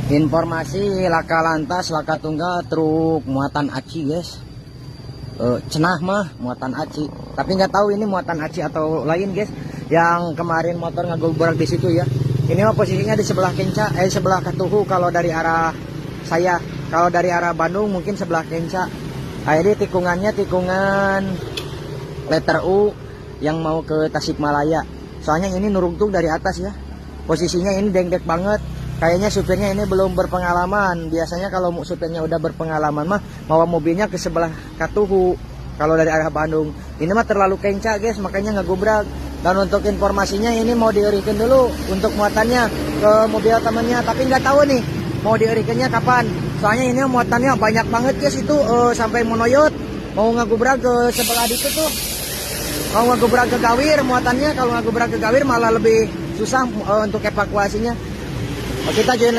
Informasi laka lantas laka tunggal truk muatan aci guys. Cenah mah muatan aci, tapi nggak tahu ini muatan aci atau lain guys. Yang kemarin motor ngagobrak di situ ya. Ini mah posisinya di sebelah Kenca, sebelah Katuhu kalau dari arah saya. Kalau dari arah Bandung mungkin sebelah Kenca. Ini tikungannya tikungan letter U yang mau ke Tasikmalaya. Soalnya ini nuruntung dari atas ya. Posisinya ini dengdek banget. Kayaknya supirnya ini belum berpengalaman. Biasanya kalau supirnya udah berpengalaman mah bawa mobilnya ke sebelah Katuhu. Kalau dari arah Bandung, ini mah terlalu kencang guys, makanya ngegubrak. Dan untuk informasinya ini mau diirikan dulu untuk muatannya ke mobil temennya, tapi nggak tahu nih mau diirikannya kapan. Soalnya ini muatannya banyak banget guys, itu sampai Monoyot. Mau ngegubrak ke sebelah itu tuh, mau ngegubrak ke Gawir muatannya. Kalau ngegubrak ke Gawir malah lebih susah untuk evakuasinya. Kita join